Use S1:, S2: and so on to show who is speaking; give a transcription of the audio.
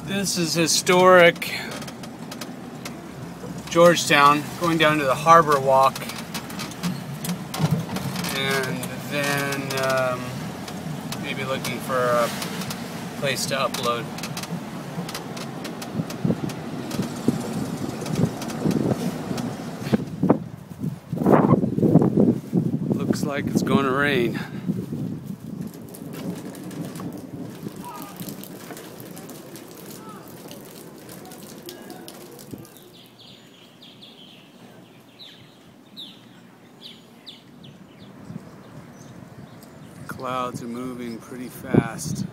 S1: This is historic Georgetown, going down to the Harbor Walk, and then maybe looking for a place to upload. Looks like it's going to rain. Clouds are moving pretty fast.